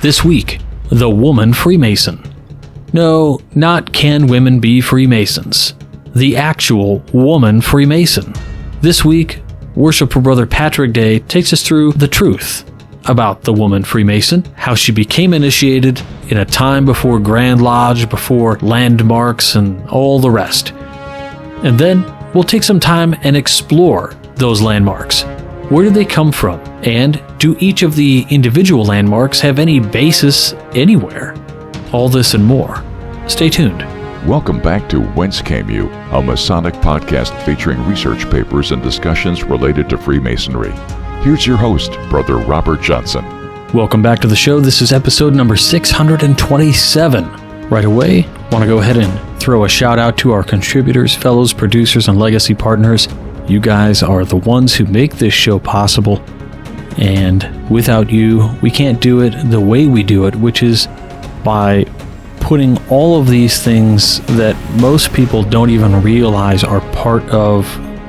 This week, the woman Freemason. No, not can women be Freemasons. The actual woman Freemason. This week, Worshipful Brother Patrick Dey takes us through the truth about the woman Freemason, how she became initiated in a time before Grand Lodge, before landmarks, and all the rest. And then we'll take some time and explore those landmarks. Where do they come from? And do each of the individual landmarks have any basis anywhere? All this and more. Stay tuned. Welcome back to Whence Came You, a Masonic podcast featuring research papers and discussions related to Freemasonry. Here's your host, Brother Robert Johnson. Welcome back to the show. This is episode number 627. Right away, want to go ahead and throw a shout out to our contributors, fellows, producers, and legacy partners. You guys are the ones who make this show possible. And without you, we can't do it the way we do it, which is by putting all of these things that most people don't even realize are part of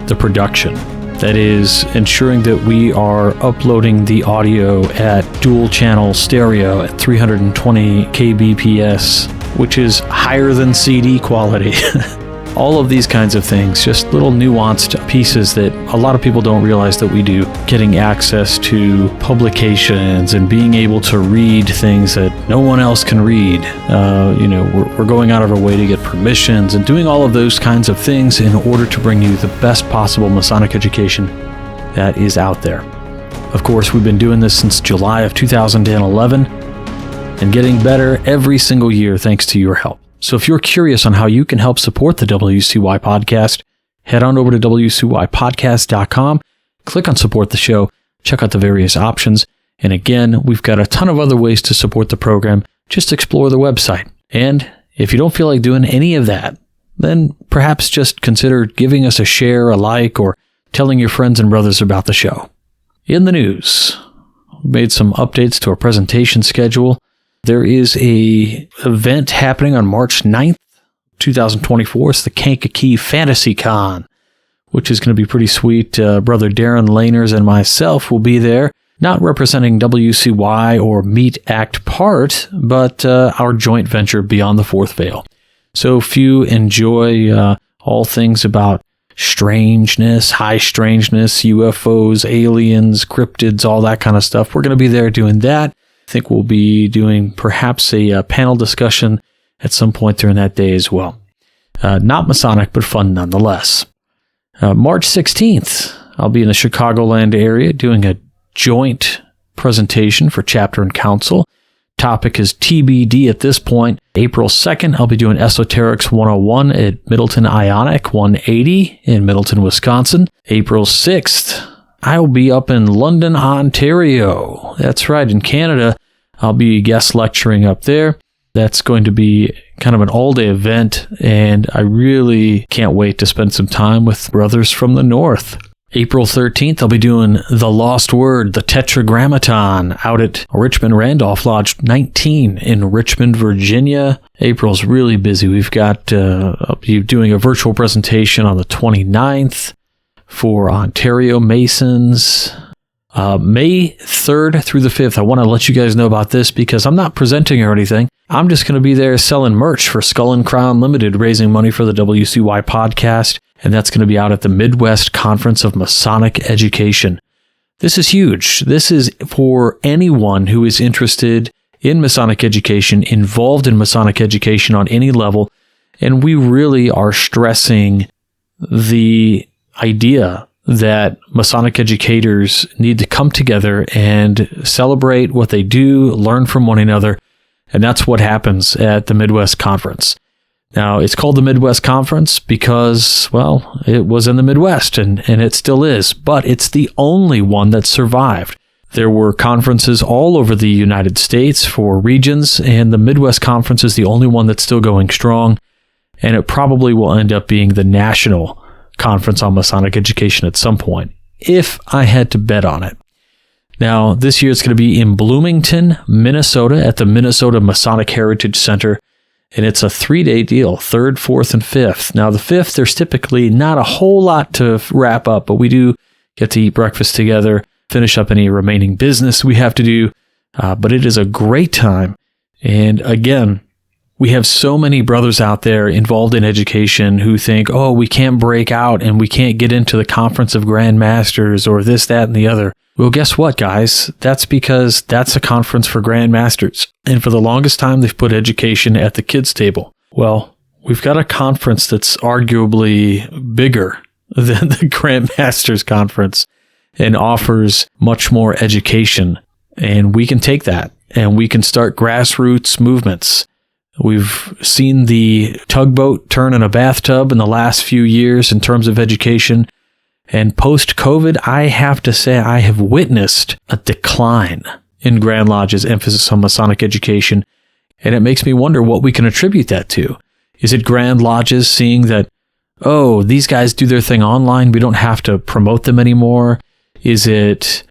the production. That is, ensuring that we are uploading the audio at dual channel stereo at 320 kbps, which is higher than CD quality. All of these kinds of things, just little nuanced pieces that a lot of people don't realize that we do. Getting access to publications and being able to read things that no one else can read. We're going out of our way to get permissions and doing all of those kinds of things in order to bring you the best possible Masonic education that is out there. Of course, we've been doing this since July of 2011 and getting better every single year thanks to your help. So if you're curious on how you can help support the WCY podcast, head on over to wcypodcast.com, click on support the show, check out the various options. And again, we've got a ton of other ways to support the program. Just explore the website. And if you don't feel like doing any of that, then perhaps just consider giving us a share, a like, or telling your friends and brothers about the show. In the news, we made some updates to our presentation schedule. There is a event happening on March 9th, 2024. It's the Kankakee Fantasy Con, which is going to be pretty sweet. Brother Darren Laners and myself will be there, not representing WCY or Meet Act Part, but our joint venture Beyond the Fourth Veil. So if you enjoy all things about strangeness, high strangeness, UFOs, aliens, cryptids, all that kind of stuff, we're going to be there doing that. I think we'll be doing perhaps a panel discussion at some point during that day as well. Not Masonic, but fun nonetheless. March 16th, I'll be in the Chicagoland area doing a joint presentation for Chapter and Council. Topic is TBD at this point. April 2nd, I'll be doing Esoterics 101 at Middleton Ionic 180 in Middleton, Wisconsin. April 6th, I'll be up in London, Ontario. That's right, in Canada. I'll be guest lecturing up there. That's going to be kind of an all-day event, and I really can't wait to spend some time with brothers from the north. April 13th, I'll be doing The Lost Word, the Tetragrammaton, out at Richmond Randolph Lodge 19 in Richmond, Virginia. April's really busy. We've got I'll be doing a virtual presentation on the 29th. For Ontario Masons. May 3rd through the 5th. I want to let you guys know about this because I'm not presenting or anything. I'm just going to be there selling merch for Skull and Crown Ltd, raising money for the WCY podcast, and that's going to be out at the Midwest Conference of Masonic Education. This is huge. This is for anyone who is interested in Masonic education, involved in Masonic education on any level, and we really are stressing the idea that Masonic educators need to come together and celebrate what they do, learn from one another, and that's what happens at the Midwest Conference. Now, it's called the Midwest Conference because, well, it was in the Midwest, and it still is, but it's the only one that survived. There were conferences all over the United States for regions, and the Midwest Conference is the only one that's still going strong, and it probably will end up being the national conference on Masonic education at some point, if I had to bet on it. Now, this year it's going to be in Bloomington, Minnesota at the Minnesota Masonic Heritage Center, and it's a 3-day deal, 3rd, 4th, and 5th. Now, the 5th, there's typically not a whole lot to wrap up, but we do get to eat breakfast together, finish up any remaining business we have to do, But it is a great time. And again, we have so many brothers out there involved in education who think, oh, we can't break out and we can't get into the Conference of Grand Masters or this, that, and the other. Well, guess what, guys? That's because that's a conference for Grand Masters. And for the longest time, they've put education at the kids' table. Well, we've got a conference that's arguably bigger than the Grand Masters Conference and offers much more education. And we can take that and we can start grassroots movements. We've seen the tugboat turn in a bathtub in the last few years in terms of education. And post-COVID, I have to say I have witnessed a decline in Grand Lodge's emphasis on Masonic education. And it makes me wonder what we can attribute that to. Is it Grand Lodges seeing that, oh, these guys do their thing online, we don't have to promote them anymore? Is it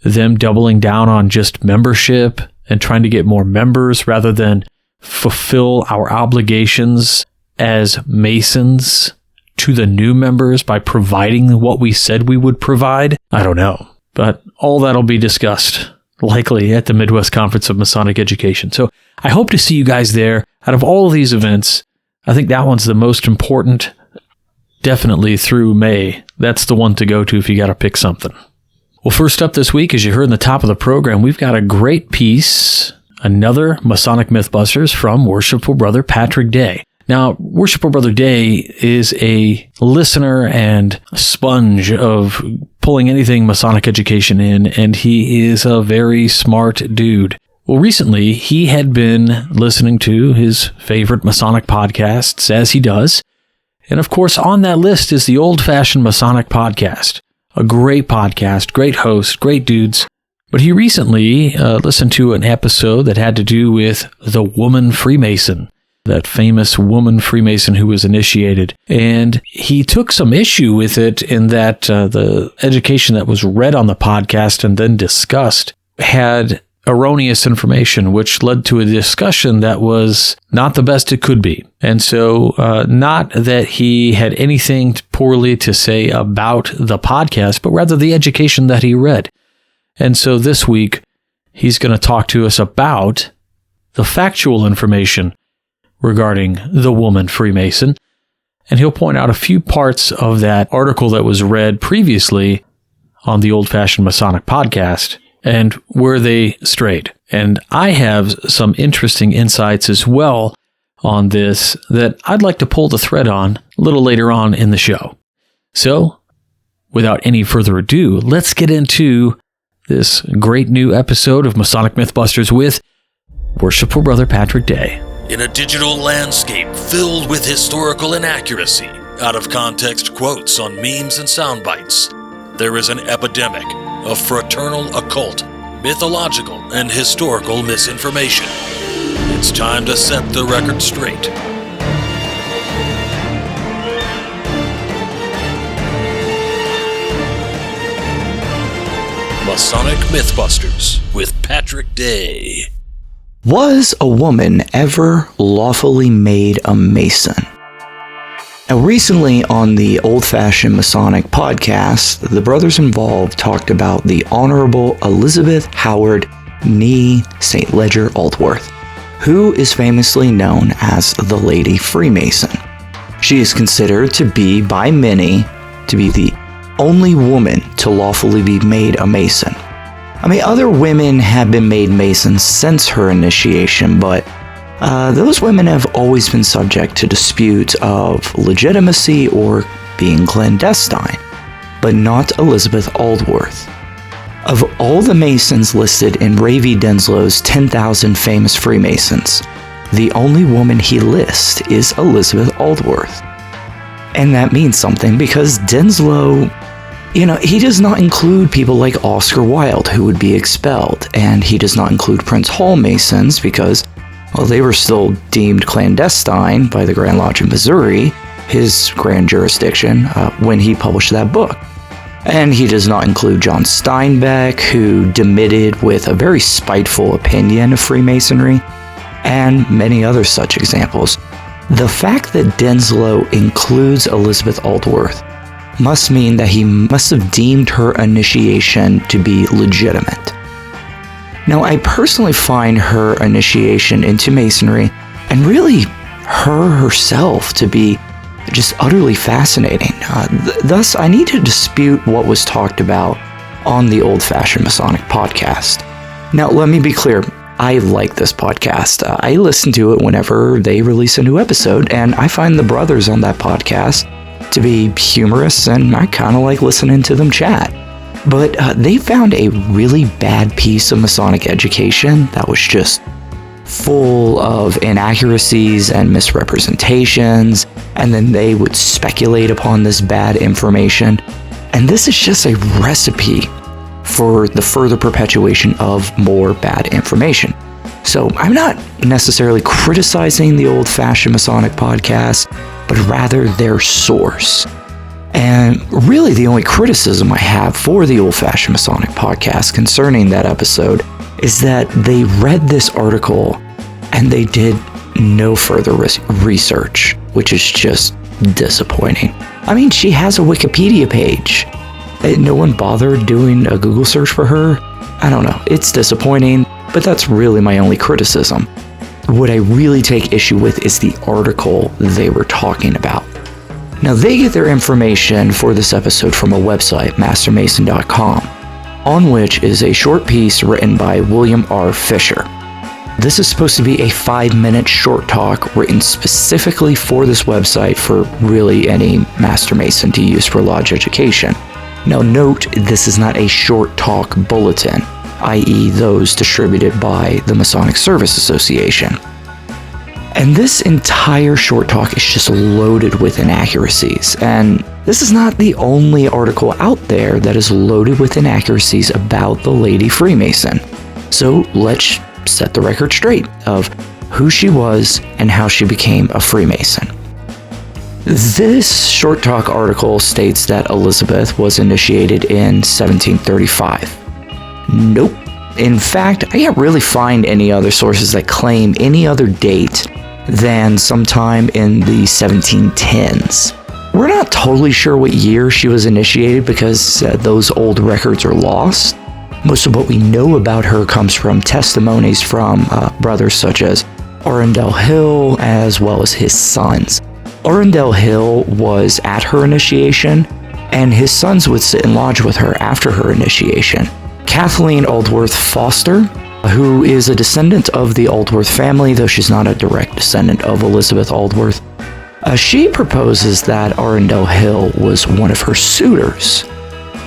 them doubling down on just membership and trying to get more members rather than fulfill our obligations as Masons to the new members by providing what we said we would provide? I don't know. But all that'll be discussed likely at the Midwest Conference of Masonic Education. So I hope to see you guys there. Out of all of these events, I think that one's the most important. Definitely through May. That's the one to go to if you got to pick something. Well, first up this week, as you heard in the top of the program, we've got a great piece, another Masonic MythBusters from Worshipful Brother Patrick Dey. Now, Worshipful Brother Dey is a listener and sponge of pulling anything Masonic education in, and he is a very smart dude. Well, recently, he had been listening to his favorite Masonic podcasts, as he does. And of course, on that list is the Old Fashioned Masonic Podcast. A great podcast, great host, great dudes. But he recently listened to an episode that had to do with the woman Freemason, that famous woman Freemason who was initiated. And he took some issue with it in that the education that was read on the podcast and then discussed had erroneous information, which led to a discussion that was not the best it could be. And so, not that he had anything poorly to say about the podcast, but rather the education that he read. And so this week, he's going to talk to us about the factual information regarding the woman Freemason. And he'll point out a few parts of that article that was read previously on the Old Fashioned Masonic Podcast and where they strayed. And I have some interesting insights as well on this that I'd like to pull the thread on a little later on in the show. So, without any further ado, let's get into this great new episode of Masonic MythBusters with Worshipful Brother Patrick Dey. In a digital landscape filled with historical inaccuracy, out-of-context quotes on memes and sound bites, there is an epidemic of fraternal occult, mythological, and historical misinformation. It's time to set the record straight. Masonic MythBusters with Patrick Dey. Was a woman ever lawfully made a Mason? Now, recently on the Old Fashioned Masonic Podcast, the brothers involved talked about the Honorable Elizabeth Howard Nee St. Ledger Aldworth, who is famously known as the Lady Freemason. She is considered to be, by many, to be the only woman to lawfully be made a Mason. I mean, other women have been made Masons since her initiation, but those women have always been subject to disputes of legitimacy or being clandestine, but not Elizabeth Aldworth. Of all the Masons listed in Ravi Denslow's 10,000 Famous Freemasons, the only woman he lists is Elizabeth Aldworth. And that means something because Denslow, he does not include people like Oscar Wilde, who would be expelled, and he does not include Prince Hall Masons because, well, they were still deemed clandestine by the Grand Lodge of Missouri, his grand jurisdiction, when he published that book. And he does not include John Steinbeck, who demitted with a very spiteful opinion of Freemasonry, and many other such examples. The fact that Denslow includes Elizabeth Aldworth must mean that he must have deemed her initiation to be legitimate. Now, I personally find her initiation into Masonry, and really her herself, to be just utterly fascinating. Thus, I need to dispute what was talked about on the Old-Fashioned Masonic podcast. Now, let me be clear. I like this podcast. I listen to it whenever they release a new episode, and I find the brothers on that podcast to be humorous, and I kind of like listening to them chat. But they found a really bad piece of Masonic education that was just full of inaccuracies and misrepresentations, and then they would speculate upon this bad information. And this is just a recipe for the further perpetuation of more bad information. So I'm not necessarily criticizing the Old-Fashioned Masonic podcast, but rather their source. And really the only criticism I have for the Old-Fashioned Masonic podcast concerning that episode is that they read this article and they did no further research, which is just disappointing. I mean, she has a Wikipedia page. No one bothered doing a Google search for her. I don't know, it's disappointing, but that's really my only criticism. What I really take issue with is the article they were talking about. Now, they get their information for this episode from a website, mastermason.com, on which is a short piece written by William R. Fisher. This is supposed to be a 5-minute short talk written specifically for this website for really any Master Mason to use for lodge education. Now, note, this is not a short talk bulletin, i.e. those distributed by the Masonic Service Association. And this entire short talk is just loaded with inaccuracies, and this is not the only article out there that is loaded with inaccuracies about the Lady Freemason. So let's set the record straight of who she was and how she became a Freemason. This short talk article states that Elizabeth was initiated in 1735. Nope. In fact, I can't really find any other sources that claim any other date than sometime in the 1710s. We're not totally sure what year she was initiated because those old records are lost. Most of what we know about her comes from testimonies from brothers such as Arundel Hill as well as his sons. Arundel Hill was at her initiation, and his sons would sit and lodge with her after her initiation. Kathleen Aldworth Foster, who is a descendant of the Aldworth family, though she's not a direct descendant of Elizabeth Aldworth. She proposes that Arundel Hill was one of her suitors.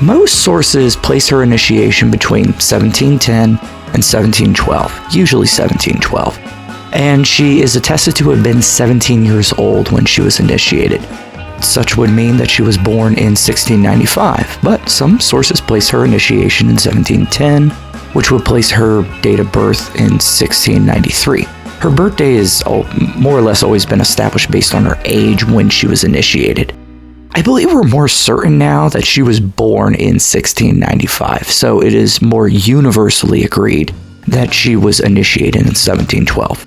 Most sources place her initiation between 1710 and 1712, usually 1712, and she is attested to have been 17 years old when she was initiated. Such would mean that she was born in 1695, but some sources place her initiation in 1710, which would place her date of birth in 1693. Her birthday is more or less always been established based on her age when she was initiated. I believe we're more certain now that she was born in 1695, so it is more universally agreed that she was initiated in 1712.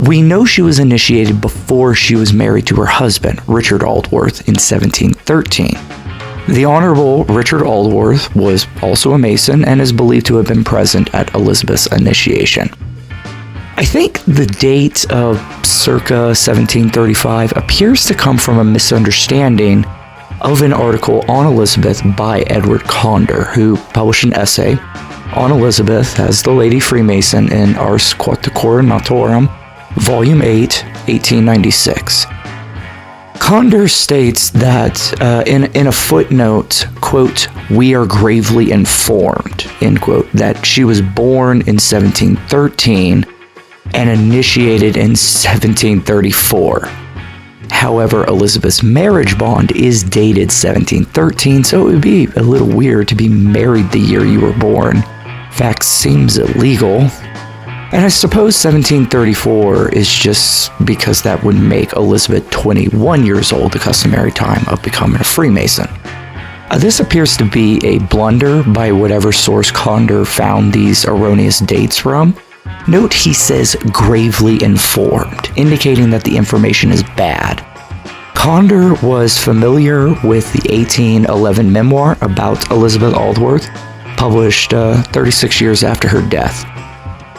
We know she was initiated before she was married to her husband, Richard Aldworth, in 1713. The Honorable Richard Aldworth was also a Mason and is believed to have been present at Elizabeth's initiation. I think the date of circa 1735 appears to come from a misunderstanding of an article on Elizabeth by Edward Conder, who published an essay on Elizabeth as the Lady Freemason in Ars Quota Coronatorum, Volume 8, 1896. Conder states that in a footnote, quote, "We are gravely informed," end quote, that she was born in 1713 and initiated in 1734. However, Elizabeth's marriage bond is dated 1713, so it would be a little weird to be married the year you were born. In fact, seems illegal. And I suppose 1734 is just because that would make Elizabeth 21 years old, the customary time of becoming a Freemason. This appears to be a blunder by whatever source Conder found these erroneous dates from. Note he says gravely informed, indicating that the information is bad. Conder was familiar with the 1811 memoir about Elizabeth Aldworth, published 36 years after her death.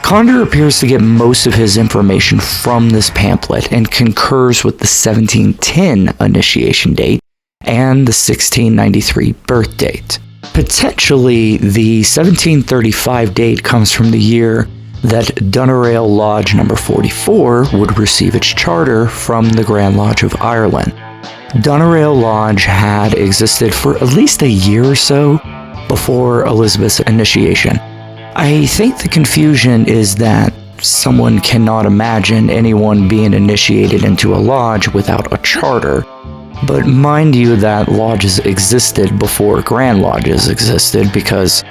Condor appears to get most of his information from this pamphlet and concurs with the 1710 initiation date and the 1693 birth date. Potentially, the 1735 date comes from the year that Doneraile Lodge No. 44 would receive its charter from the Grand Lodge of Ireland. Doneraile Lodge had existed for at least a year or so before Elizabeth's initiation. I think the confusion is that someone cannot imagine anyone being initiated into a lodge without a charter. But mind you that lodges existed before Grand Lodges existed because,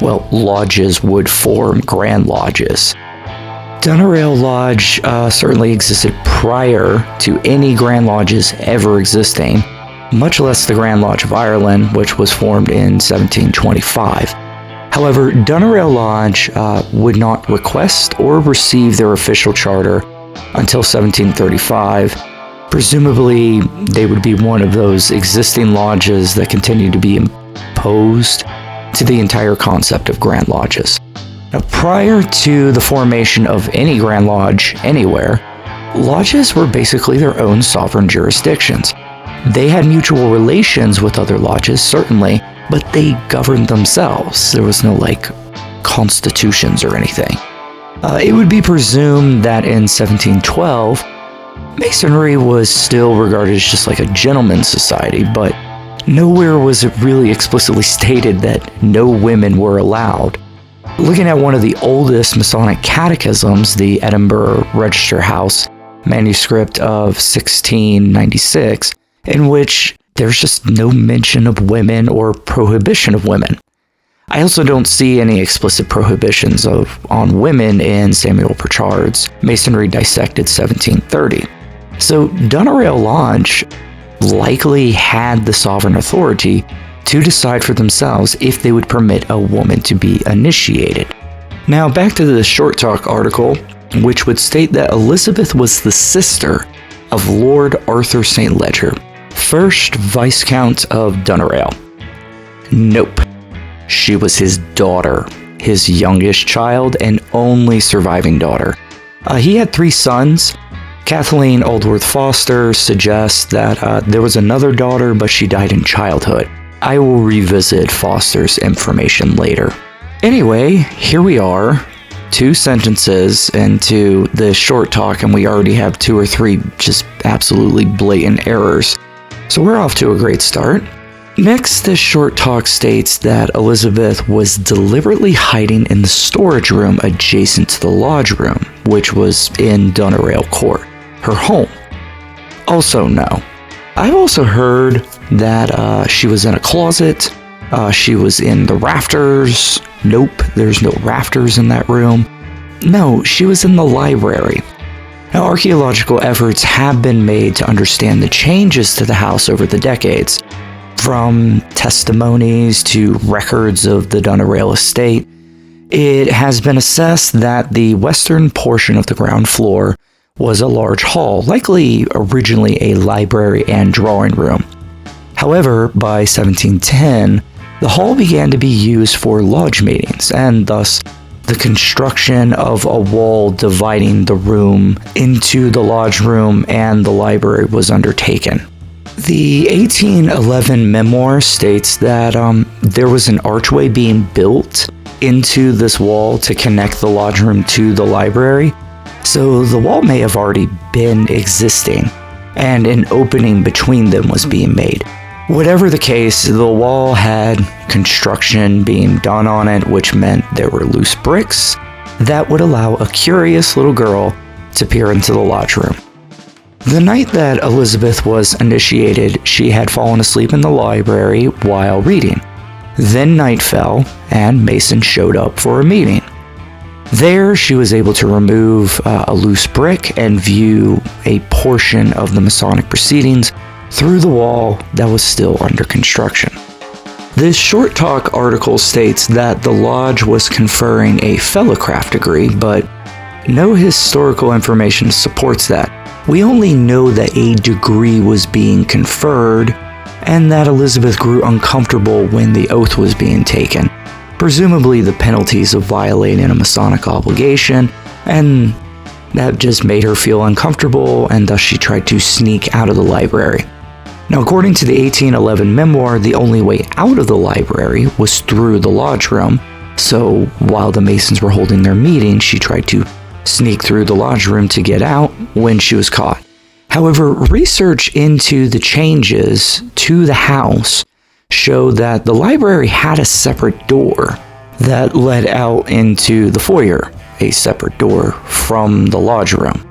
well, lodges would form Grand Lodges. Doneraile Lodge certainly existed prior to any Grand Lodges ever existing, much less the Grand Lodge of Ireland, which was formed in 1725. However, Doneraile Lodge would not request or receive their official charter until 1735. Presumably, they would be one of those existing lodges that continue to be imposed to the entire concept of Grand Lodges. Now, prior to the formation of any Grand Lodge anywhere, lodges were basically their own sovereign jurisdictions. They had mutual relations with other lodges, certainly, but they governed themselves. There was no, constitutions or anything. It would be presumed that in 1712, Masonry was still regarded as just like a gentleman's society, but nowhere was it really explicitly stated that no women were allowed. Looking at one of the oldest Masonic catechisms, the Edinburgh Register House manuscript of 1696, in which there's just no mention of women or prohibition of women. I also don't see any explicit prohibitions on women in Samuel Pritchard's Masonry Dissected 1730. So Doneraile Lodge likely had the sovereign authority to decide for themselves if they would permit a woman to be initiated. Now back to the Short Talk article, which would state that Elizabeth was the sister of Lord Arthur St. Leger, first Viscount of Doneraile. Nope. She was his daughter, his youngest child and only surviving daughter. He had 3 sons. Kathleen Aldworth Foster suggests that there was another daughter, but she died in childhood. I will revisit Foster's information later. Anyway, here we are, 2 sentences into this short talk, and we already have 2 or 3 just absolutely blatant errors. So we're off to a great start. Next, this short talk states that Elizabeth was deliberately hiding in the storage room adjacent to the lodge room, which was in Doneraile Court, her home. Also no. I've also heard that she was in a closet, she was in the rafters. Nope, there's no rafters in that room. No, she was in the library. Now, archaeological efforts have been made to understand the changes to the house over the decades. From testimonies to records of the Doneraile estate, it has been assessed that the western portion of the ground floor was a large hall, likely originally a library and drawing room. However, by 1710, the hall began to be used for lodge meetings, and thus the construction of a wall dividing the room into the lodge room and the library was undertaken. The 1811 memoir states that there was an archway being built into this wall to connect the lodge room to the library, so the wall may have already been existing, and an opening between them was being made. Whatever the case, the wall had construction being done on it, which meant there were loose bricks that would allow a curious little girl to peer into the lodge room. The night that Elizabeth was initiated, she had fallen asleep in the library while reading. Then night fell, and Mason showed up for a meeting. There, she was able to remove a loose brick and view a portion of the Masonic proceedings through the wall that was still under construction. This short talk article states that the lodge was conferring a fellowcraft degree, but no historical information supports that. We only know that a degree was being conferred and that Elizabeth grew uncomfortable when the oath was being taken. presumably the penalties of violating a Masonic obligation, and that just made her feel uncomfortable, and thus she tried to sneak out of the library. Now, according to the 1811 memoir, the only way out of the library was through the lodge room, so while the Masons were holding their meeting, she tried to sneak through the lodge room to get out when she was caught. However, research into the changes to the house showed that the library had a separate door that led out into the foyer, a separate door from the lodge room.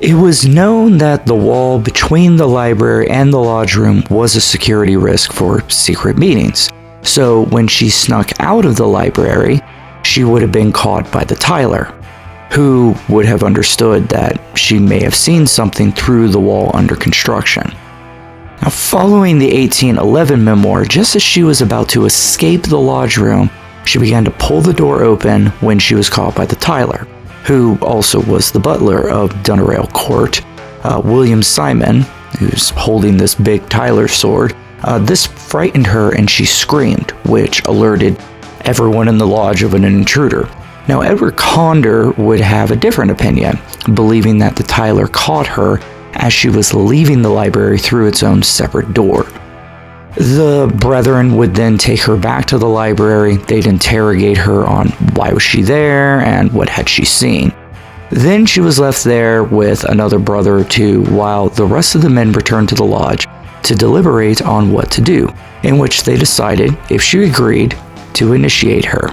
It was known that the wall between the library and the lodge room was a security risk for secret meetings, so when she snuck out of the library, she would have been caught by the tiler, who would have understood that she may have seen something through the wall under construction. Now, following the 1811 memoir, just as she was about to escape the lodge room, she began to pull the door open when she was caught by the tiler, who also was the butler of Doneraile Court, William Simon, who's holding this big Tyler sword. This frightened her and she screamed, which alerted everyone in the lodge of an intruder. Now, Edward Conder would have a different opinion, believing that the Tyler caught her as she was leaving the library through its own separate door. The brethren would then take her back to the library. They'd interrogate her on why was she there and what had she seen. Then she was left there with another brother or two while the rest of the men returned to the lodge to deliberate on what to do, in which they decided, if she agreed, to initiate her.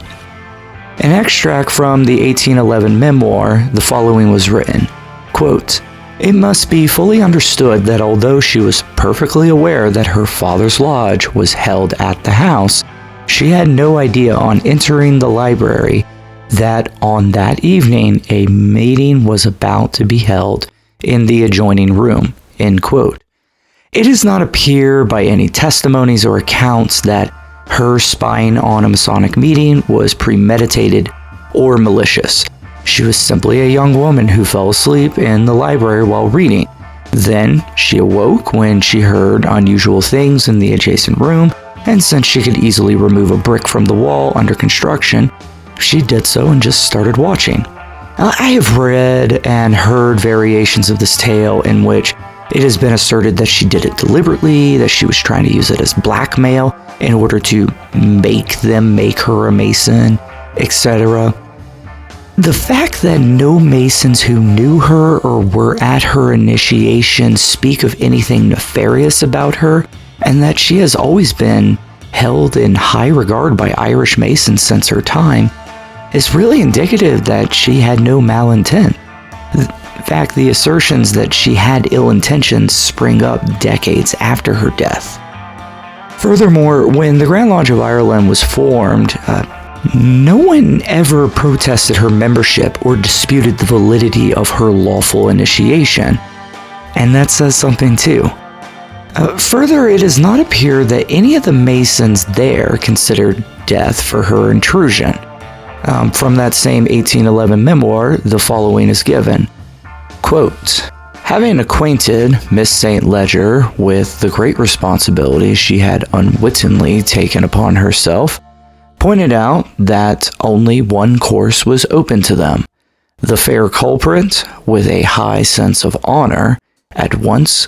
An extract from the 1811 memoir, the following was written, quote, "It must be fully understood that although she was perfectly aware that her father's lodge was held at the house, she had no idea on entering the library that on that evening a meeting was about to be held in the adjoining room." End quote. It does not appear by any testimonies or accounts that her spying on a Masonic meeting was premeditated or malicious. She was simply a young woman who fell asleep in the library while reading. Then she awoke when she heard unusual things in the adjacent room, and since she could easily remove a brick from the wall under construction, she did so and just started watching. Now, I have read and heard variations of this tale in which it has been asserted that she did it deliberately, that she was trying to use it as blackmail in order to make them make her a Mason, etc. The fact that no Masons who knew her or were at her initiation speak of anything nefarious about her, and that she has always been held in high regard by Irish Masons since her time, is really indicative that she had no malintent. In fact, the assertions that she had ill intentions spring up decades after her death. Furthermore, when the Grand Lodge of Ireland was formed, no one ever protested her membership or disputed the validity of her lawful initiation, and that says something too. Further, it does not appear that any of the Masons there considered death for her intrusion. From that same 1811 memoir, the following is given, quote, "Having acquainted Miss St. Ledger with the great responsibility she had unwittingly taken upon herself, pointed out that only one course was open to them. The fair culprit, with a high sense of honor, at once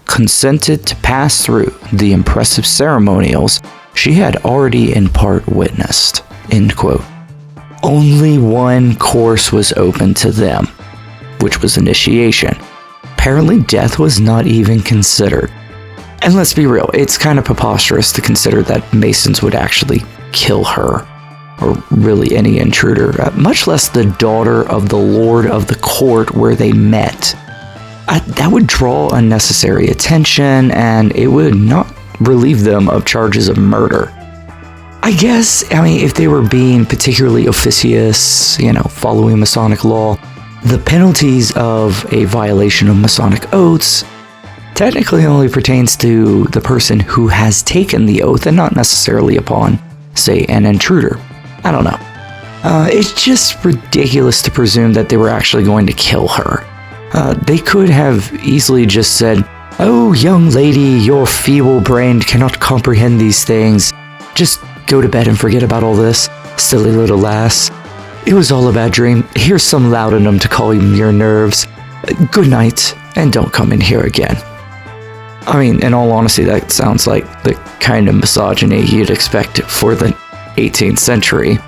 consented to pass through the impressive ceremonials she had already in part witnessed." End quote. Only one course was open to them, which was initiation. Apparently, death was not even considered. And let's be real, it's kind of preposterous to consider that Masons would actually kill her, or really any intruder, much less the daughter of the Lord of the Court where they met. That would draw unnecessary attention, and it would not relieve them of charges of murder. I guess, if they were being particularly officious, following Masonic law, the penalties of a violation of Masonic oaths technically only pertains to the person who has taken the oath and not necessarily upon, say, an intruder. I don't know. It's just ridiculous to presume that they were actually going to kill her. They could have easily just said, "Oh, young lady, your feeble brain cannot comprehend these things. Just go to bed and forget about all this." Silly little lass. It was all a bad dream. Here's some laudanum to calm your nerves. Good night, and don't come in here again. I mean, in all honesty, that sounds like the kind of misogyny you'd expect for the 18th century.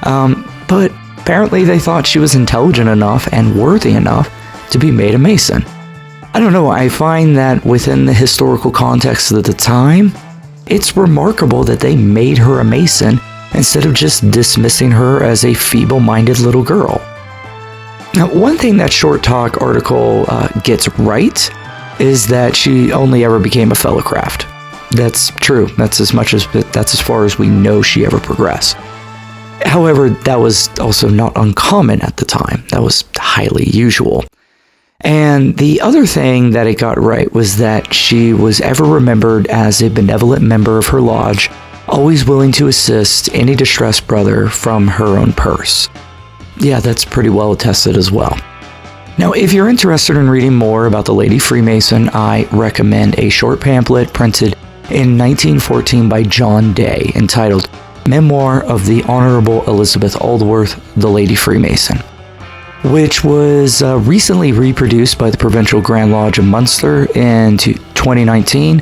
But apparently they thought she was intelligent enough and worthy enough to be made a Mason. I don't know, I find that within the historical context of the time, it's remarkable that they made her a Mason instead of just dismissing her as a feeble-minded little girl. Now, one thing that Short Talk article gets right is that she only ever became a fellowcraft. That's true. That's as far as we know she ever progressed. However, that was also not uncommon at the time. That was highly usual. And the other thing that it got right was that she was ever remembered as a benevolent member of her lodge, always willing to assist any distressed brother from her own purse. Yeah, that's pretty well attested as well. Now, if you're interested in reading more about the Lady Freemason, I recommend a short pamphlet printed in 1914 by John Dey entitled Memoir of the Honorable Elizabeth Aldworth, the Lady Freemason, which was recently reproduced by the Provincial Grand Lodge of Munster in 2019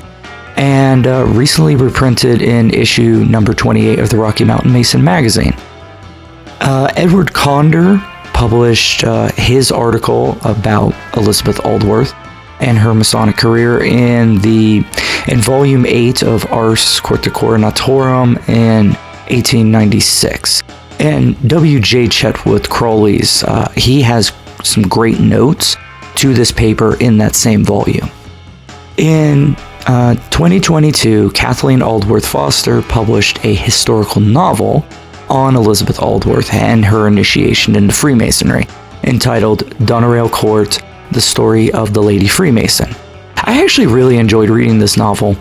and recently reprinted in issue number 28 of the Rocky Mountain Mason magazine. Edward Conder published his article about Elizabeth Aldworth and her Masonic career in volume 8 of Ars Coronatorum in 1896. And W.J. Chetwood Crowley's, he has some great notes to this paper in that same volume. In 2022, Kathleen Aldworth Foster published a historical novel on Elizabeth Aldworth and her initiation into Freemasonry, entitled Doneraile Court, The Story of the Lady Freemason. I actually really enjoyed reading this novel.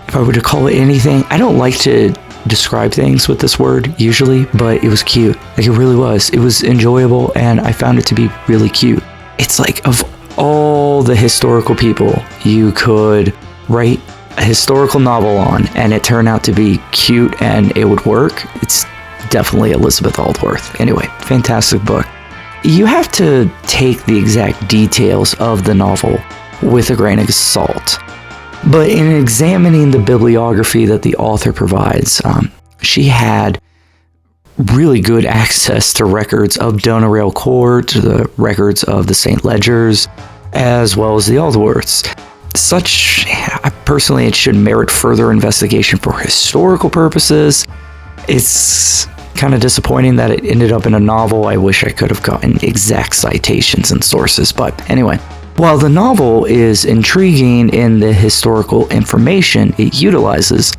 If I were to call it anything, I don't like to describe things with this word usually, but it was cute. Like, it really was. It was enjoyable, and I found it to be really cute. It's like, of all the historical people you could write a historical novel on, and it turned out to be cute and it would work, it's definitely Elizabeth Aldworth. Anyway, fantastic book. You have to take the exact details of the novel with a grain of salt. But in examining the bibliography that the author provides, she had really good access to records of Doneraile Court, the records of the St. Ledgers, as well as the Aldworths. Personally, it should merit further investigation for historical purposes. It's kind of disappointing that it ended up in a novel. I wish I could have gotten exact citations and sources, but anyway. While the novel is intriguing in the historical information it utilizes,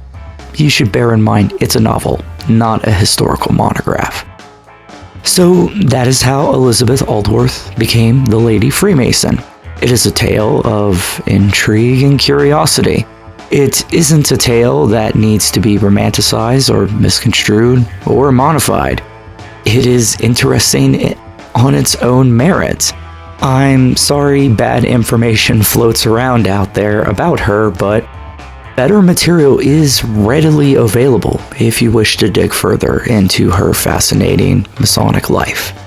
you should bear in mind it's a novel, not a historical monograph. So that is how Elizabeth Aldworth became the Lady Freemason. It is a tale of intrigue and curiosity. It isn't a tale that needs to be romanticized or misconstrued or modified. It is interesting on its own merit. I'm sorry bad information floats around out there about her, but better material is readily available if you wish to dig further into her fascinating Masonic life.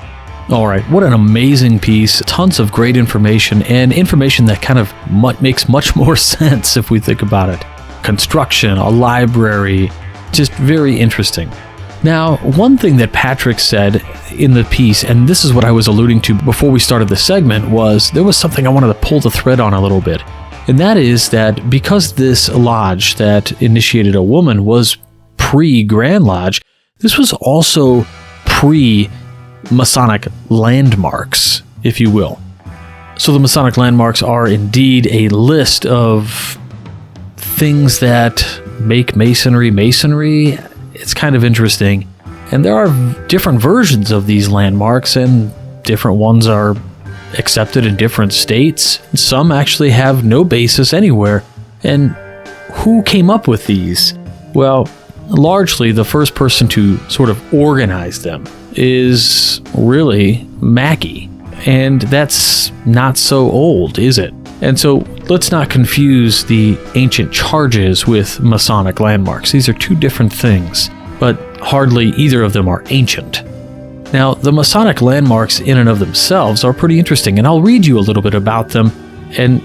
All right, what an amazing piece. Tons of great information, and information that kind of makes much more sense if we think about it. Construction, a library, just very interesting. Now, one thing that Patrick said in the piece, and this is what I was alluding to before we started the segment, was there was something I wanted to pull the thread on a little bit. And that is that because this lodge that initiated a woman was pre-Grand Lodge, this was also pre-Masonic landmarks, if you will. So the Masonic landmarks are indeed a list of things that make Masonry Masonry. It's kind of interesting. And there are different versions of these landmarks, and different ones are accepted in different states. Some actually have no basis anywhere. And who came up with these? Well, largely the first person to sort of organize them is really Mackey. And that's not so old, is it? And so let's not confuse the ancient charges with Masonic landmarks. These are two different things. but hardly either of them are ancient. Now, the Masonic landmarks in and of themselves are pretty interesting, and I'll read you a little bit about them and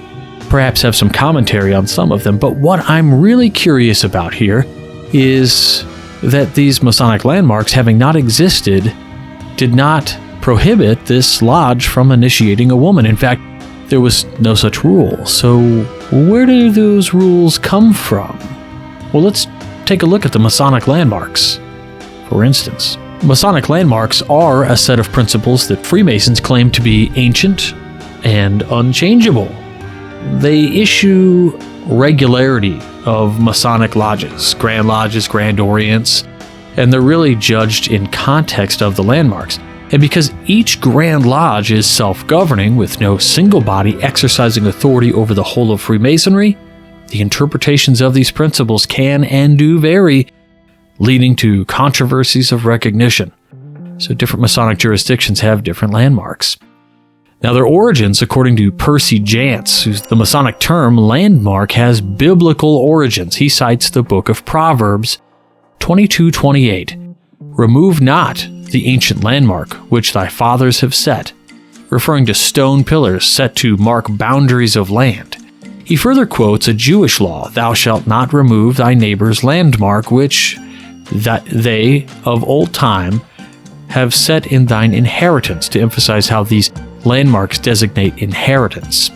perhaps have some commentary on some of them. But what I'm really curious about here is that these Masonic landmarks, having not existed, did not prohibit this lodge from initiating a woman. In fact, there was no such rule. So where do those rules come from? Well, let's take a look at the Masonic landmarks. For instance, Masonic landmarks are a set of principles that Freemasons claim to be ancient and unchangeable. They issue regularity of Masonic lodges, Grand Lodges, Grand Orients, and they're really judged in context of the landmarks. And because each Grand Lodge is self-governing with no single body exercising authority over the whole of Freemasonry, the interpretations of these principles can and do vary, leading to controversies of recognition. So different Masonic jurisdictions have different landmarks. Now, their origins, according to Percy Jantz, who's the Masonic term landmark has biblical origins. He cites the book of Proverbs 22:28. Remove not the ancient landmark which thy fathers have set, referring to stone pillars set to mark boundaries of land. He further quotes a Jewish law, thou shalt not remove thy neighbor's landmark which that they of old time have set in thine inheritance, to emphasize how these landmarks designate inheritance.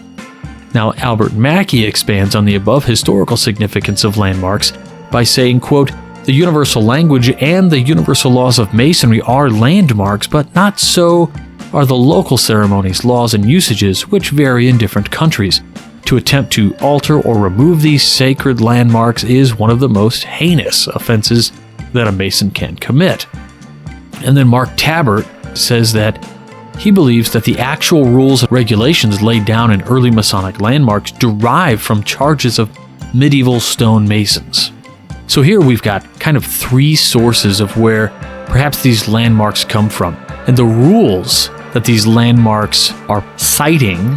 Now, Albert Mackey expands on the above historical significance of landmarks by saying, quote, the universal language and the universal laws of Masonry are landmarks, but not so are the local ceremonies, laws, and usages which vary in different countries. To attempt to alter or remove these sacred landmarks is one of the most heinous offenses that a Mason can commit. And then Mark Tabbert says that he believes that the actual rules and regulations laid down in early Masonic landmarks derive from charges of medieval stonemasons. So here we've got kind of three sources of where perhaps these landmarks come from. And the rules that these landmarks are citing,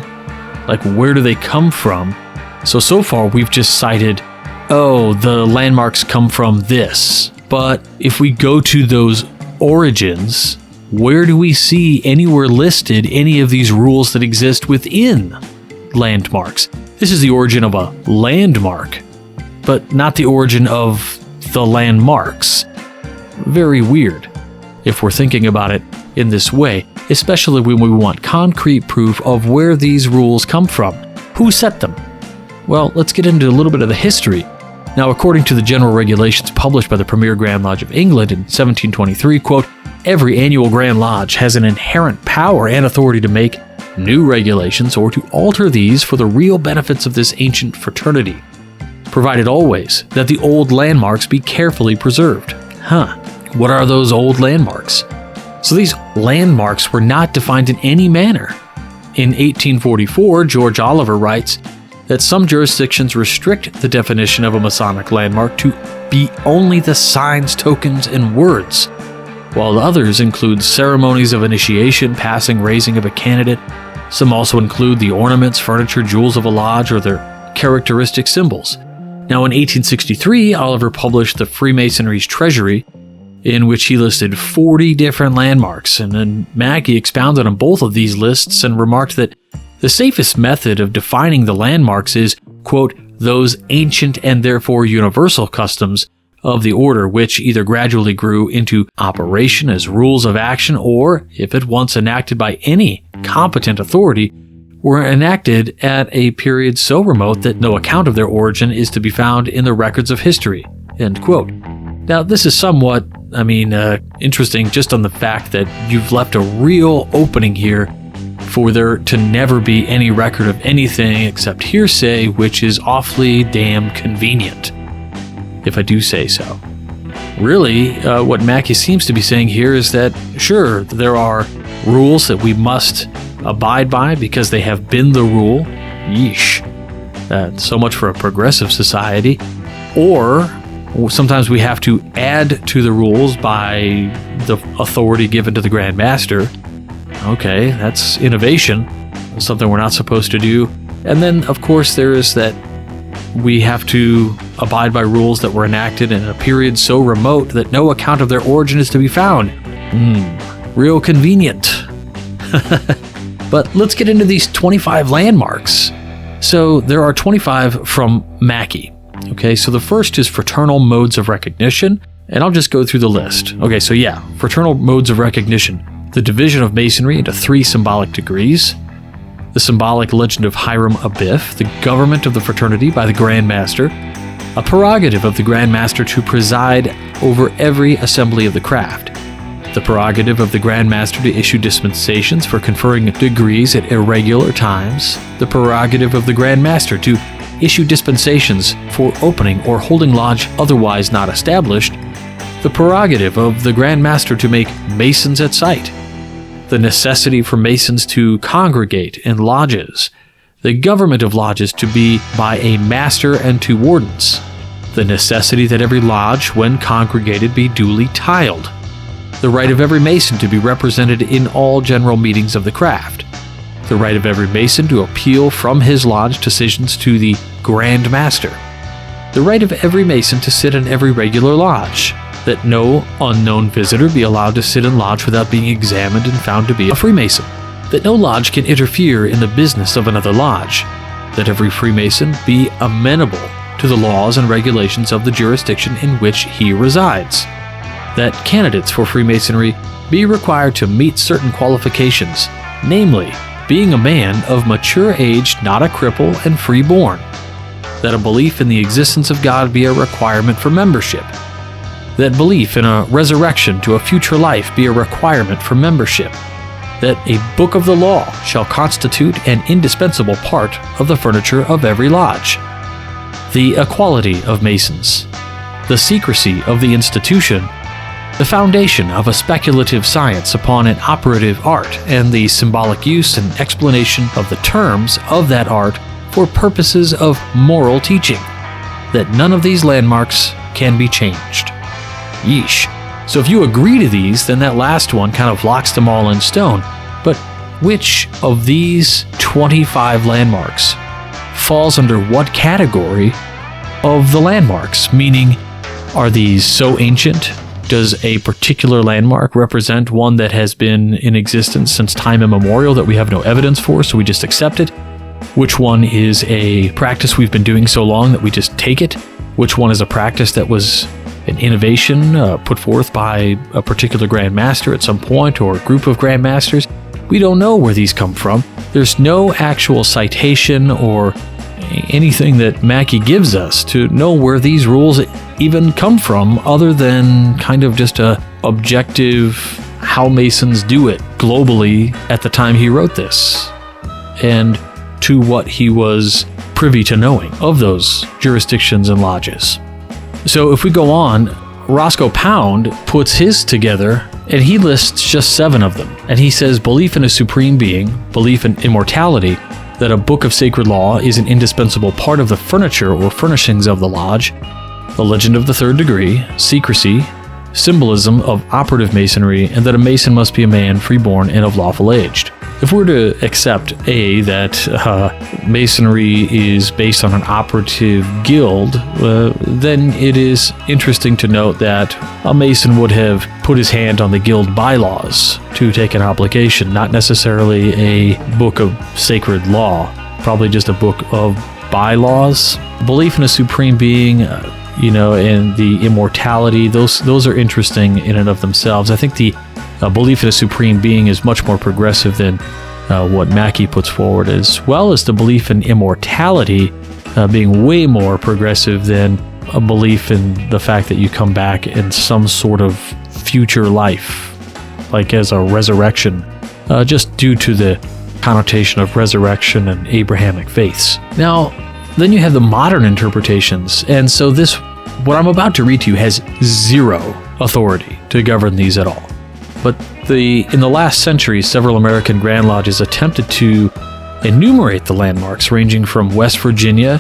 like where do they come from? So far we've just cited, oh, the landmarks come from this. But if we go to those origins, where do we see anywhere listed any of these rules that exist within landmarks? This is the origin of a landmark, but not the origin of the landmarks. Very weird if we're thinking about it in this way, especially when we want concrete proof of where these rules come from. Who set them? Well, let's get into a little bit of the history. Now, according to the general regulations published by the Premier Grand Lodge of England in 1723, quote, every annual Grand Lodge has an inherent power and authority to make new regulations or to alter these for the real benefits of this ancient fraternity, provided always that the old landmarks be carefully preserved. What are those old landmarks? So these landmarks were not defined in any manner. In 1844, George Oliver writes that some jurisdictions restrict the definition of a Masonic landmark to be only the signs, tokens, and words, while others include ceremonies of initiation, passing, raising of a candidate. Some also include the ornaments, furniture, jewels of a lodge, or their characteristic symbols. Now, in 1863, Oliver published the Freemasonry's Treasury, in which he listed 40 different landmarks, and then Mackey expounded on both of these lists and remarked that the safest method of defining the landmarks is, quote, those ancient and therefore universal customs of the order which either gradually grew into operation as rules of action or, if at once enacted by any competent authority, were enacted at a period so remote that no account of their origin is to be found in the records of history, end quote. Now, this is somewhat, interesting just on the fact that you've left a real opening here for there to never be any record of anything except hearsay, which is awfully damn convenient, if I do say so. Really, what Mackey seems to be saying here is that, sure, there are rules that we must abide by because they have been the rule. Yeesh. So much for a progressive society. Or sometimes we have to add to the rules by the authority given to the Grand Master. Okay, that's innovation, something we're not supposed to do. And then, of course, there is that we have to abide by rules that were enacted in a period so remote that no account of their origin is to be found. Real convenient. But let's get into these 25 landmarks. So there are 25 from Mackey. Okay, so the first is fraternal modes of recognition, and I'll just go through the list. Okay, so fraternal modes of recognition. The division of Masonry into 3 symbolic degrees. The symbolic legend of Hiram Abiff, the government of the fraternity by the Grand Master, a prerogative of the Grand Master to preside over every assembly of the craft, the prerogative of the Grand Master to issue dispensations for conferring degrees at irregular times, the prerogative of the Grand Master to issue dispensations for opening or holding lodge otherwise not established, the prerogative of the Grand Master to make Masons at sight, the necessity for Masons to congregate in lodges, the government of lodges to be by a master and 2 wardens, the necessity that every lodge, when congregated, be duly tiled, the right of every Mason to be represented in all general meetings of the craft, the right of every Mason to appeal from his lodge decisions to the Grand Master, the right of every Mason to sit in every regular lodge, that no unknown visitor be allowed to sit in lodge without being examined and found to be a Freemason, that no lodge can interfere in the business of another lodge, that every Freemason be amenable to the laws and regulations of the jurisdiction in which he resides, that candidates for Freemasonry be required to meet certain qualifications, namely, being a man of mature age, not a cripple, and freeborn, that a belief in the existence of God be a requirement for membership, that belief in a resurrection to a future life be a requirement for membership, that a book of the law shall constitute an indispensable part of the furniture of every lodge, the equality of Masons, the secrecy of the institution, the foundation of a speculative science upon an operative art, and the symbolic use and explanation of the terms of that art for purposes of moral teaching, that none of these landmarks can be changed. Yeesh. So if you agree to these, then that last one kind of locks them all in stone. But which of these 25 landmarks falls under what category of the landmarks? Meaning, are these so ancient? Does a particular landmark represent one that has been in existence since time immemorial that we have no evidence for, so we just accept it? Which one is a practice we've been doing so long that we just take it? Which one is a practice that was an innovation put forth by a particular Grand Master at some point, or a group of Grand Masters? We don't know where these come from. There's no actual citation or anything that Mackey gives us to know where these rules even come from, other than kind of just a objective how Masons do it globally at the time he wrote this, and to what he was privy to knowing of those jurisdictions and lodges. So if we go on, Roscoe Pound puts his together, and he lists just 7 of them. And he says belief in a supreme being, belief in immortality, that a book of sacred law is an indispensable part of the furniture or furnishings of the lodge, the legend of the 3rd degree, secrecy, symbolism of operative Masonry, and that a Mason must be a man freeborn and of lawful age. If we're to accept that Masonry is based on an operative guild, then it is interesting to note that a Mason would have put his hand on the guild bylaws to take an obligation, not necessarily a book of sacred law, probably just a book of bylaws. Belief in a supreme being, and the immortality, those are interesting in and of themselves. I think the belief in a supreme being is much more progressive than what Mackey puts forward, as well as the belief in immortality being way more progressive than a belief in the fact that you come back in some sort of future life, like as a resurrection, just due to the connotation of resurrection and Abrahamic faiths. Now, then you have the modern interpretations, and so what I'm about to read to you has zero authority to govern these at all. But in the last century, several American Grand Lodges attempted to enumerate the landmarks ranging from West Virginia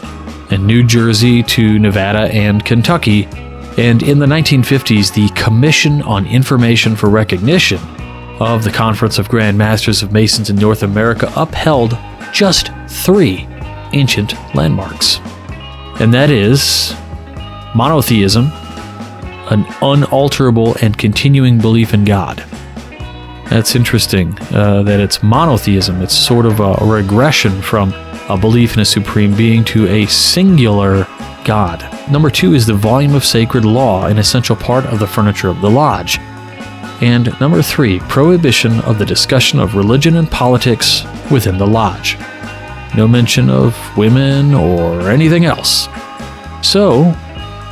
and New Jersey to Nevada and Kentucky, and in the 1950s, the Commission on Information for Recognition of the Conference of Grand Masters of Masons in North America upheld just 3 ancient landmarks. and that is monotheism, an unalterable and continuing belief in God. That's interesting that it's monotheism. It's sort of a regression from a belief in a supreme being to a singular God. Number 2 is the volume of sacred law, an essential part of the furniture of the lodge. And number 3, prohibition of the discussion of religion and politics within the lodge. No mention of women or anything else. So,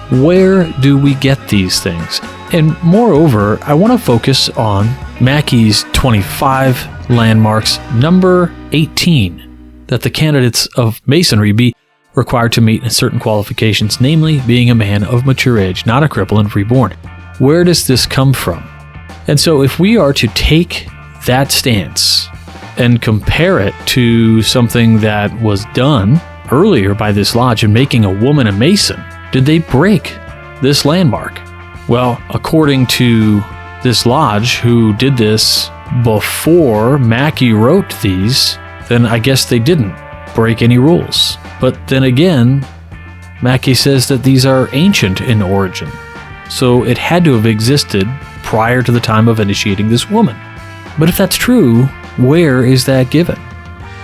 where do we get these things? And moreover, I want to focus on Mackey's 25 landmarks, number 18, that the candidates of Masonry be required to meet certain qualifications, namely being a man of mature age, not a cripple and freeborn. Where does this come from? And so if we are to take that stance and compare it to something that was done earlier by this lodge in making a woman a Mason, did they break this landmark? Well, according to this lodge who did this before Mackey wrote these, then I guess they didn't break any rules. But then again, Mackey says that these are ancient in origin, so it had to have existed prior to the time of initiating this woman. But if that's true, where is that given?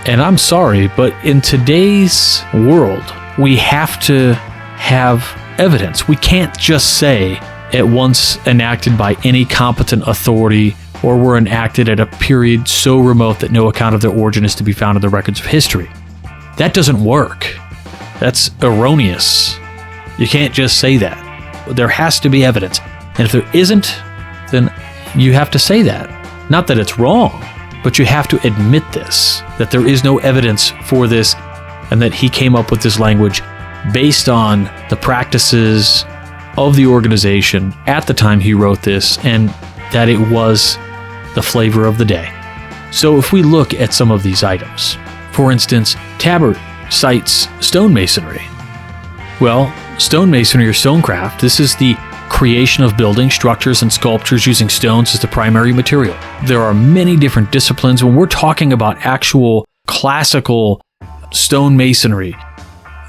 And I'm sorry, but in today's world, we have to have evidence. We can't just say at once enacted by any competent authority or were enacted at a period so remote that no account of their origin is to be found in the records of history. That doesn't work. That's erroneous. You can't just say that. There has to be evidence. And if there isn't, then you have to say that. Not that it's wrong, but you have to admit this, that there is no evidence for this, and that he came up with this language based on the practices of the organization at the time he wrote this, and that it was the flavor of the day. So if we look at some of these items, for instance, Tabbert cites stonemasonry. Well, stonemasonry or stonecraft, this is the creation of buildings, structures, and sculptures using stones as the primary material. There are many different disciplines. When we're talking about actual classical stonemasonry,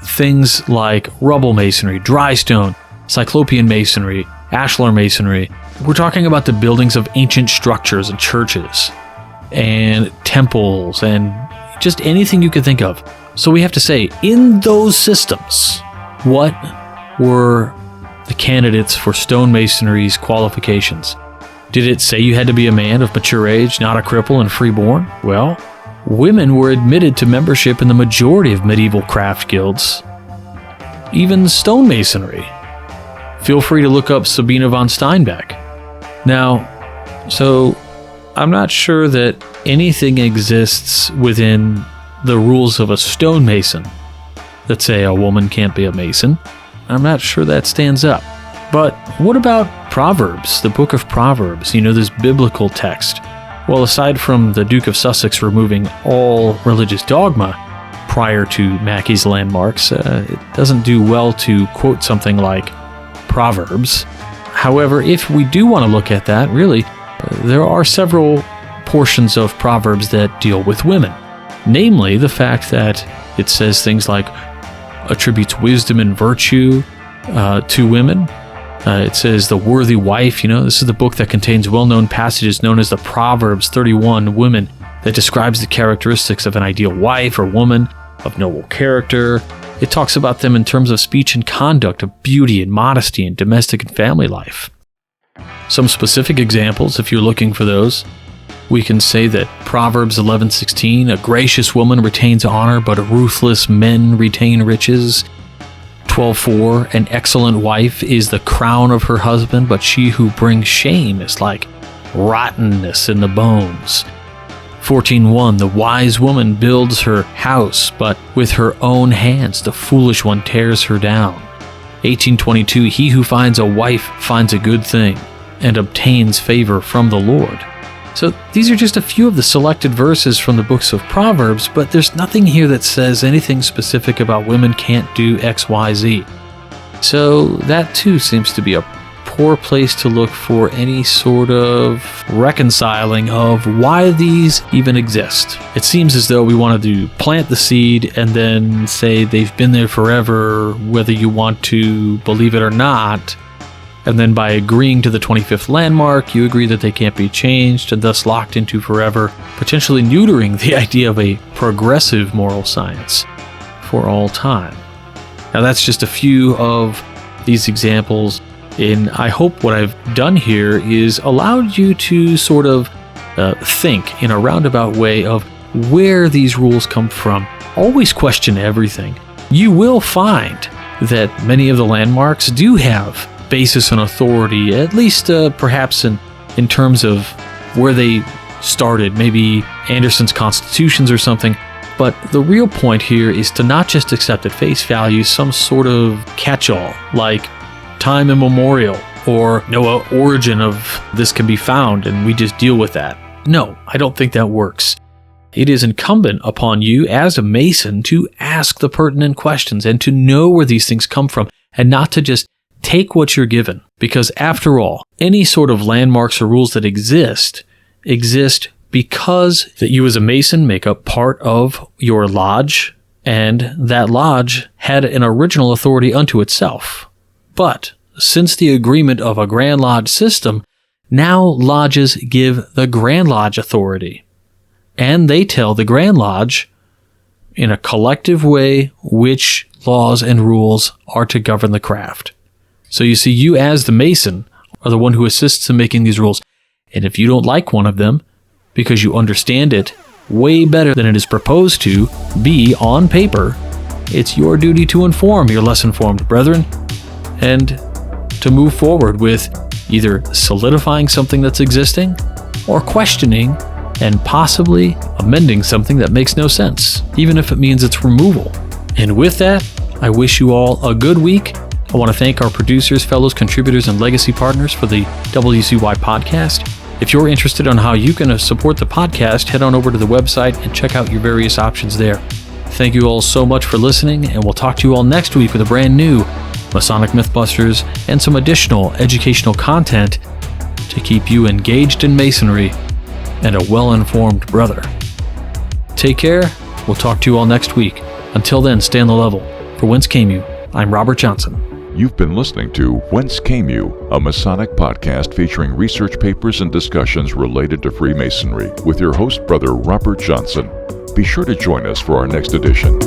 things like rubble masonry, dry stone, cyclopean masonry, ashlar masonry, we're talking about the buildings of ancient structures and churches and temples and just anything you could think of. So we have to say, in those systems, what were the candidates for stonemasonry's qualifications? Did it say you had to be a man of mature age, not a cripple and freeborn? Well, women were admitted to membership in the majority of medieval craft guilds, even stonemasonry. Feel free to look up Sabina von Steinbeck. Now, so I'm not sure that anything exists within the rules of a stonemason that say a woman can't be a mason. I'm not sure that stands up. But what about Proverbs, the book of Proverbs, this biblical text? Well, aside from the Duke of Sussex removing all religious dogma prior to Mackey's landmarks, it doesn't do well to quote something like Proverbs. However, if we do want to look at that, really, there are several portions of Proverbs that deal with women. Namely, the fact that it says things like attributes wisdom and virtue to women. It says the worthy wife, this is the book that contains well-known passages known as the Proverbs 31 women that describes the characteristics of an ideal wife or woman of noble character. It talks about them in terms of speech and conduct, of beauty and modesty in domestic and family life. Some specific examples, if you're looking for those, we can say that Proverbs 11:16, a gracious woman retains honor, but ruthless men retain riches. 12:4, an excellent wife is the crown of her husband, but she who brings shame is like rottenness in the bones. 14:1, the wise woman builds her house, but with her own hands the foolish one tears her down. 18:22, he who finds a wife finds a good thing and obtains favor from the Lord. So these are just a few of the selected verses from the books of Proverbs, but there's nothing here that says anything specific about women can't do X, Y, Z. So that too seems to be a poor place to look for any sort of reconciling of why these even exist. It seems as though we wanted to plant the seed and then say they've been there forever, whether you want to believe it or not. And then by agreeing to the 25th landmark, you agree that they can't be changed and thus locked into forever, potentially neutering the idea of a progressive moral science for all time. Now that's just a few of these examples, and I hope what I've done here is allowed you to sort of think in a roundabout way of where these rules come from. Always question everything. You will find that many of the landmarks do have basis and authority, at least perhaps in terms of where they started, maybe Anderson's constitutions or something. But the real point here is to not just accept at face value some sort of catch-all like time immemorial or no origin of this can be found and we just deal with that. No, I don't think that works. It is incumbent upon you as a Mason to ask the pertinent questions and to know where these things come from and not to just take what you're given, because after all, any sort of landmarks or rules that exist because that you as a Mason make up part of your lodge, and that lodge had an original authority unto itself. But since the agreement of a Grand Lodge system, now lodges give the Grand Lodge authority, and they tell the Grand Lodge in a collective way which laws and rules are to govern the craft. So you see, you as the Mason are the one who assists in making these rules. And if you don't like one of them, because you understand it way better than it is proposed to be on paper, it's your duty to inform your less informed brethren and to move forward with either solidifying something that's existing or questioning and possibly amending something that makes no sense, even if it means its removal. And with that, I wish you all a good week. I want to thank our producers, fellows, contributors, and legacy partners for the WCY podcast. If you're interested on how you can support the podcast, head on over to the website and check out your various options there. Thank you all so much for listening, and we'll talk to you all next week with a brand new Masonic MythBusters and some additional educational content to keep you engaged in Masonry and a well-informed brother. Take care. We'll talk to you all next week. Until then, stay on the level. For Whence Came You, I'm Robert Johnson. You've been listening to Whence Came You, a Masonic podcast featuring research papers and discussions related to Freemasonry with your host, Brother Robert Johnson. Be sure to join us for our next edition.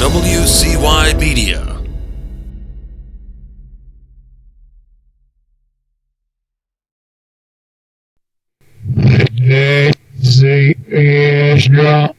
WCY Media. This is Eavesdropper.